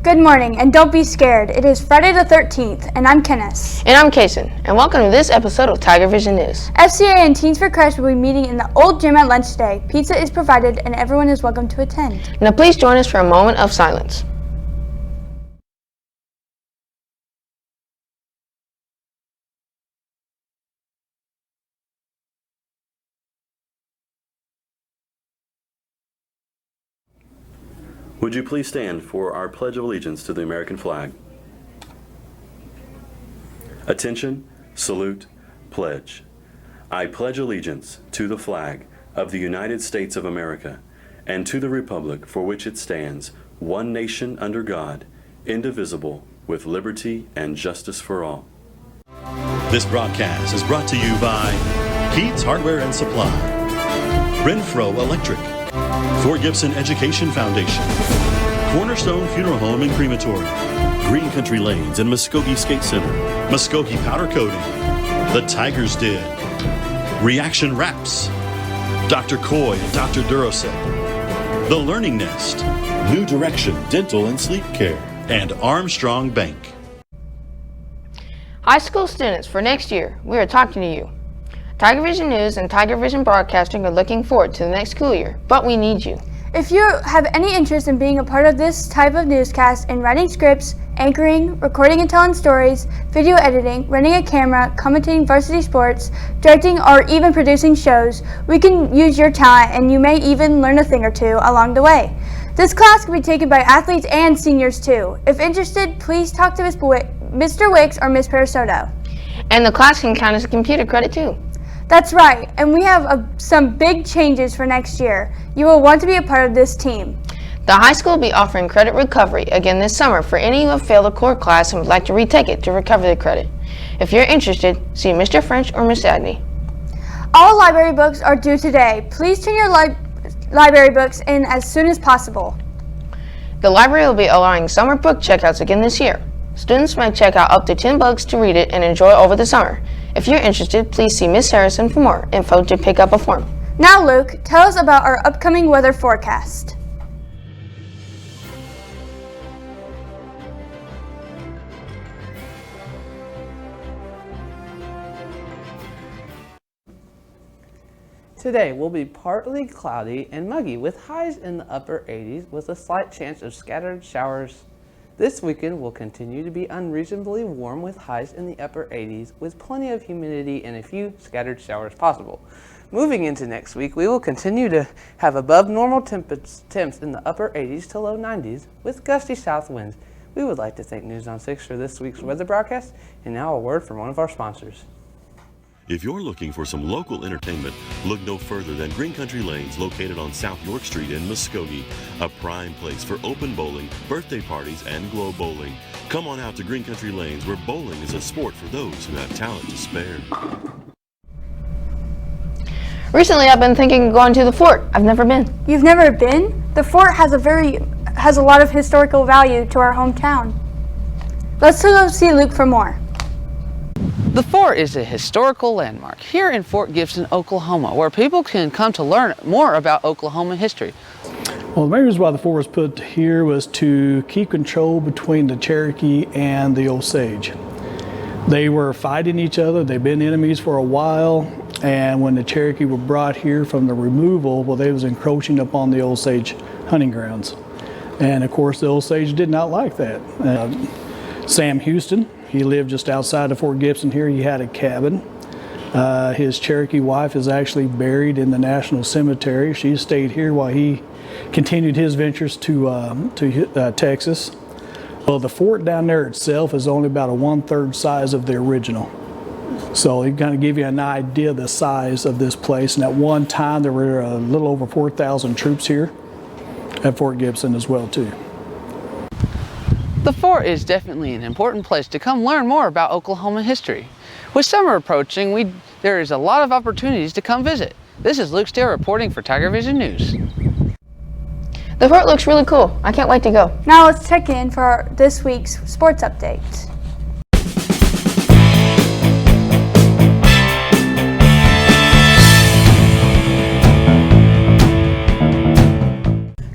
Good morning, and don't be scared. It is Friday the 13th, and I'm Kennis. And I'm Kacen, and welcome to this episode of TigerVision News. FCA and Teens for Christ will be meeting in the old gym at lunch today. Pizza is provided, and everyone is welcome to attend. Now please join us for a moment of silence. Would you please stand for our Pledge of Allegiance to the American flag? Attention, salute, pledge. I pledge allegiance to the flag of the United States of America and to the republic for which it stands, one nation under God, indivisible, with liberty and justice for all. This broadcast is brought to you by Keats Hardware and Supply, Renfro Electric, Fort Gibson Education Foundation, Cornerstone Funeral Home and Crematory, Green Country Lanes and Muskogee Skate Center, Muskogee Powder Coating, The Tigers Den, Reaction Wraps, Dr. Coy and Dr. Durosec, The Learning Nest, New Direction Dental and Sleep Care, and Armstrong Bank. High school students, for next year, we are talking to you. TigerVision News and TigerVision Broadcasting are looking forward to the next school year, but we need you. If you have any interest in being a part of this type of newscast in writing scripts, anchoring, recording and telling stories, video editing, running a camera, commentating varsity sports, directing, or even producing shows, we can use your talent and you may even learn a thing or two along the way. This class can be taken by athletes and seniors too. If interested, please talk to Mr. Wicks or Ms. Parasoto. And the class can count as a computer credit too. That's right, and we have some big changes for next year. You will want to be a part of this team. The high school will be offering credit recovery again this summer for any who have failed a core class and would like to retake it to recover the credit. If you're interested, see Mr. French or Miss Agnew. All library books are due today. Please turn your library books in as soon as possible. The library will be allowing summer book checkouts again this year. Students may check out up to 10 books to read it and enjoy over the summer. If you're interested, please see Miss Harrison for more info to pick up a form. Now, Luke, tell us about our upcoming weather forecast. Today will be partly cloudy and muggy with highs in the upper 80s with a slight chance of scattered showers. This weekend will continue to be unreasonably warm with highs in the upper 80s with plenty of humidity and a few scattered showers possible. Moving into next week, we will continue to have above normal temps in the upper 80s to low 90s with gusty south winds. We would like to thank News on 6 for this week's weather broadcast, and now a word from one of our sponsors. If you're looking for some local entertainment, look no further than Green Country Lanes, located on South York Street in Muskogee, a prime place for open bowling, birthday parties, and glow bowling. Come on out to Green Country Lanes, where bowling is a sport for those who have talent to spare. Recently, I've been thinking of going to the fort. I've never been. You've never been? The fort has a lot of historical value to our hometown. Let's go see Luke for more. The fort is a historical landmark here in Fort Gibson, Oklahoma, where people can come to learn more about Oklahoma history. Well, the main reason why the fort was put here was to keep control between the Cherokee and the Osage. They were fighting each other. They've been enemies for a while, and when the Cherokee were brought here from the removal, well, they was encroaching upon the Osage hunting grounds. And of course, the Osage did not like that. Sam Houston, he lived just outside of Fort Gibson here. He had a cabin. His Cherokee wife is actually buried in the National Cemetery. She stayed here while he continued his ventures to Texas. Well, the fort down there itself is only about a 1/3 size of the original. So it kind of give you an idea of the size of this place. And at one time, there were a little over 4,000 troops here at Fort Gibson as well, too. The fort is definitely an important place to come learn more about Oklahoma history. With summer approaching, there is a lot of opportunities to come visit. This is Luke Steele reporting for TigerVision News. The fort looks really cool. I can't wait to go. Now let's check in for this week's sports update.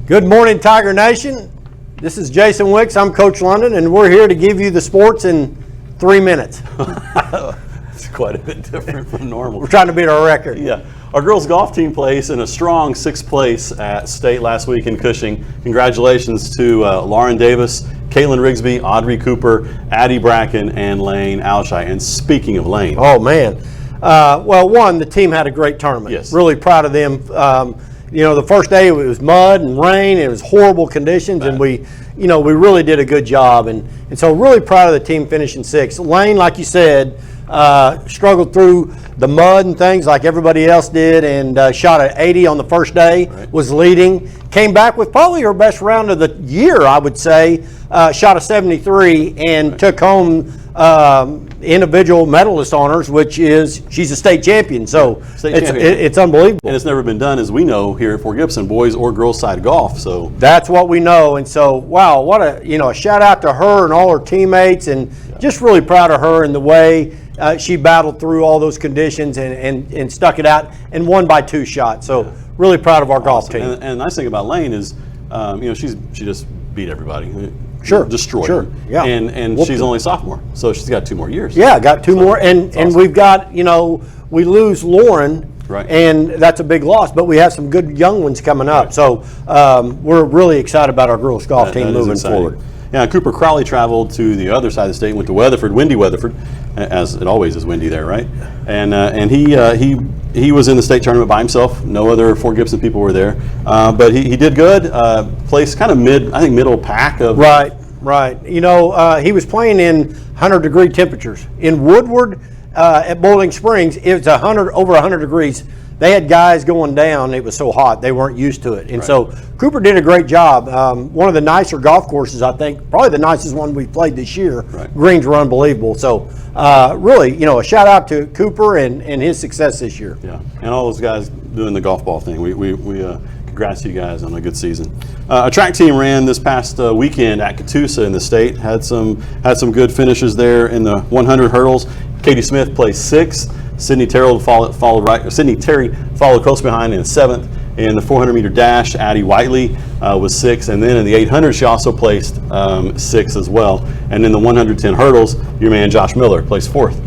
Good morning, Tiger Nation. This is Jason Wicks. I'm Coach London, and we're here to give you the sports in 3 minutes. It's quite a bit different from normal. We're trying to beat our record. Yeah. Our girls golf team placed in a strong 6th place at state last week in Cushing. Congratulations to Lauren Davis, Caitlin Rigsby, Audrey Cooper, Addie Bracken, and Lane Alshai. And speaking of Lane. Oh, man. Well, one, the team had a great tournament. Yes. Really proud of them. The first day it was mud and rain, and it was horrible conditions, and we really did a good job. And so really proud of the team finishing 6th. Lane, like you said, struggled through the mud and things like everybody else did, and shot an 80 on the first day, was leading. Came back with probably her best round of the year, I would say. Shot a 73 and took home individual medalist honors, which is she's a state champion. So it's unbelievable. And it's never been done, as we know, here at Fort Gibson, boys or girls side golf. So that's what we know. And so, wow, what a shout out to her and all her teammates, and just really proud of her and the way she battled through all those conditions and stuck it out and won by 2 shots. So really proud of our golf team. And the nice thing about Lane is, she just beat everybody. Sure. Destroyed sure. them. Yeah. And she's only a sophomore, so she's got 2 more years. Yeah, got 2 more. And we've got, we lose Lauren. Right. And that's a big loss, but we have some good young ones coming up. Right. So we're really excited about our girls golf team moving forward. Yeah, Cooper Crowley traveled to the other side of the state, went to Weatherford, windy Weatherford, as it always is windy there, right? And he was in the state tournament by himself. No other Fort Gibson people were there, but he did good. Placed kind of middle pack of. Right. He was playing in 100-degree temperatures in Woodward at Bowling Springs. It was over 100 degrees. They had guys going down. It was so hot they weren't used to it, and so Cooper did a great job. One of the nicer golf courses, I think, probably the nicest one we've played this year. Right. Greens were unbelievable. So really, a shout out to Cooper and his success this year. Yeah, and all those guys doing the golf ball thing. We congrats to you guys on a good season. A track team ran this past weekend at Catoosa in the state. Had some good finishes there in the 100 hurdles. Katie Smith placed 6th. Sydney Terry followed close behind in 7th. In the 400-meter dash, Addie Whiteley was 6th, and then in the 800, she also placed 6th as well. And in the 110 hurdles, your man Josh Miller placed 4th.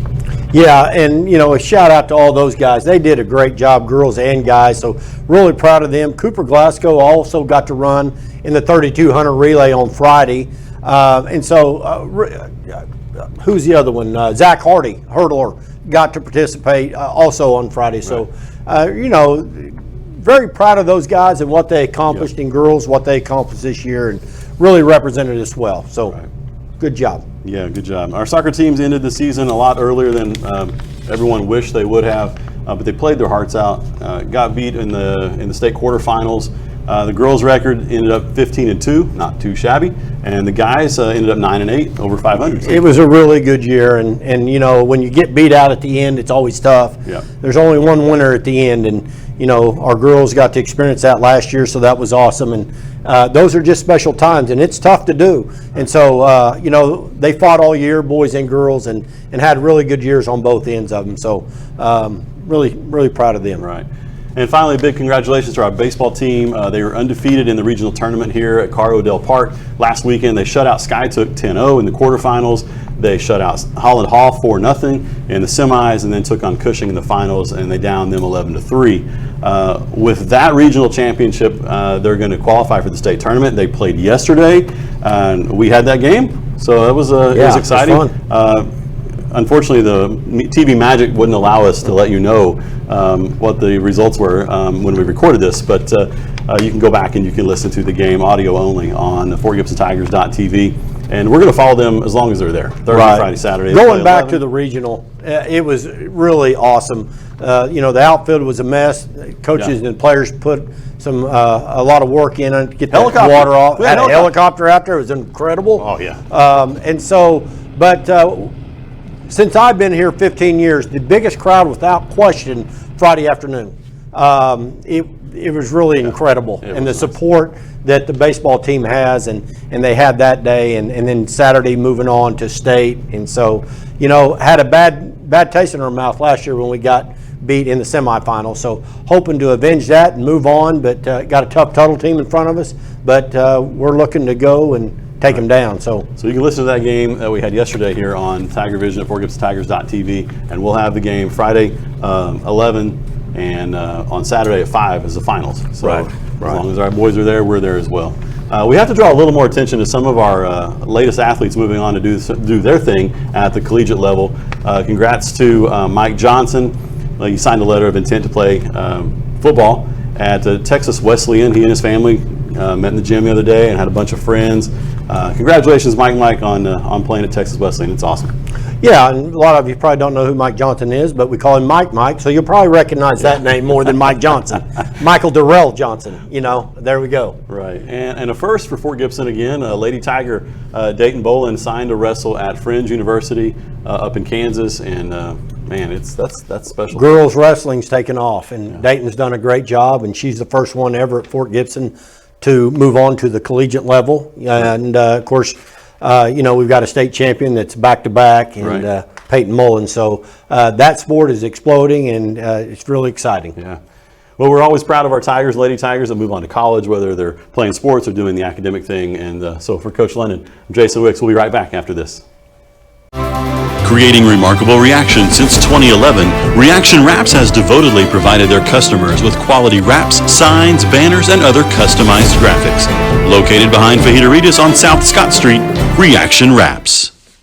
Yeah, and a shout out to all those guys. They did a great job, girls and guys. So really proud of them. Cooper Glasgow also got to run in the 3200 relay on Friday, and so who's the other one? Zach Hardy, hurdler, got to participate also on Friday. So, very proud of those guys and what they accomplished in girls, what they accomplished this year, and really represented us well. So, good job. Yeah, good job. Our soccer teams ended the season a lot earlier than everyone wished they would have, but they played their hearts out. Got beat in the state quarterfinals. The girls' record ended up 15-2, not too shabby, and the guys ended up 9-8, over 500. It was a really good year, and when you get beat out at the end, it's always tough. Yeah. There's only one winner at the end, and our girls got to experience that last year, so that was awesome. And those are just special times, and it's tough to do. And so they fought all year, boys and girls, and had really good years on both ends of them. So really proud of them. Right. And finally, a big congratulations to our baseball team. They were undefeated in the regional tournament here at Caro Del Park. Last weekend, they shut out Skytook 10-0 in the quarterfinals. They shut out Holland Hall 4-0 in the semis, and then took on Cushing in the finals, and they downed them 11-3. With that regional championship, they're going to qualify for the state tournament. They played yesterday, and we had that game, so it was exciting. It was fun. Unfortunately, the TV magic wouldn't allow us to let you know what the results were when we recorded this, but you can go back and you can listen to the game audio only on FortGibsonTigers.tv, and we're going to follow them as long as they're there, Thursday, Friday, Saturday. Going back to the regional, it was really awesome. The outfield was a mess. Coaches and players put a lot of work in to get the water off. We had a helicopter out there. It was incredible. Oh, yeah. Since I've been here 15 years, the biggest crowd without question Friday afternoon. It was really incredible, and the support that the baseball team has, and they had that day, and then Saturday moving on to state, and so had a bad taste in our mouth last year when we got beat in the semifinals. So hoping to avenge that and move on, but got a tough Tuttle team in front of us. But we're looking to go and take them down. So you can listen to that game that we had yesterday here on TigerVision at FortGibsonTigers.tv, and we'll have the game Friday 11 and on Saturday at 5 as the finals. So as long as our boys are there, we're there as well. We have to draw a little more attention to some of our latest athletes moving on to do their thing at the collegiate level. Congrats to Mike Johnson. He signed a letter of intent to play football at Texas Wesleyan. He and his family met in the gym the other day and had a bunch of friends. Congratulations, Mike, on playing at Texas Wesleyan. It's awesome. Yeah, and a lot of you probably don't know who Mike Johnson is, but we call him Mike, so you'll probably recognize that name more than Mike Johnson. Michael Durrell Johnson, there we go. Right, and a first for Fort Gibson again. Lady Tiger Dayton Bolin signed to wrestle at Fringe University up in Kansas, and man, that's special. Girls wrestling's taken off, and Dayton's done a great job, and she's the first one ever at Fort Gibson to move on to the collegiate level. And of course, we've got a state champion that's back-to-back, and Peyton Mullen. So that sport is exploding, and it's really exciting. Yeah. Well, we're always proud of our Tigers, Lady Tigers, that move on to college, whether they're playing sports or doing the academic thing. And so for Coach London, I'm Jason Wicks. We'll be right back after this. Creating remarkable reactions since 2011, Reaction Wraps has devotedly provided their customers with quality wraps, signs, banners, and other customized graphics. Located behind Fajita on South Scott Street, Reaction Wraps.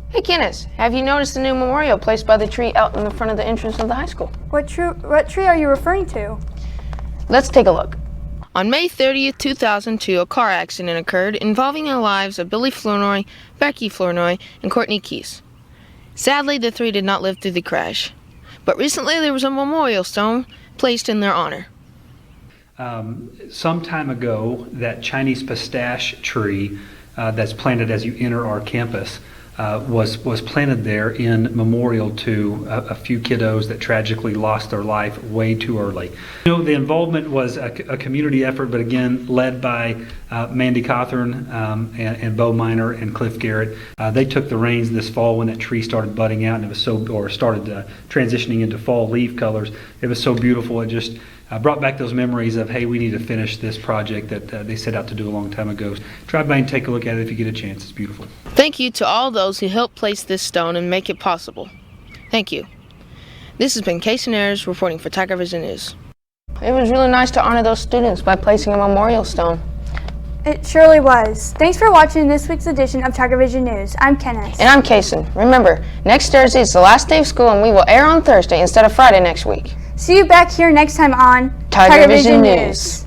Hey Kennis, have you noticed the new memorial placed by the tree out in the front of the entrance of the high school? What tree are you referring to? Let's take a look. On May 30th, 2002, a car accident occurred involving the lives of Billy Flournoy, Becky Flournoy, and Courtney Keese. Sadly, the three did not live through the crash. But recently there was a memorial stone placed in their honor. Some time ago, that Chinese pistache tree that's planted as you enter our campus was planted there in memorial to a few kiddos that tragically lost their life way too early. The involvement was a community effort, but again, led by Mandy Cawthorn and Bo Miner and Cliff Garrett. They took the reins this fall when that tree started budding out and it was started transitioning into fall leaf colors. It was so beautiful. It just brought back those memories of, hey, we need to finish this project that they set out to do a long time ago. Drive by and take a look at it if you get a chance. It's beautiful. Thank you to all those who helped place this stone and make it possible. Thank you. This has been Kacen reporting for TigerVision News. It was really nice to honor those students by placing a memorial stone. It surely was. Thanks for watching this week's edition of TigerVision News. I'm Kennis. And I'm Kacen. Remember, next Thursday is the last day of school and we will air on Thursday instead of Friday next week. See you back here next time on TigerVision News.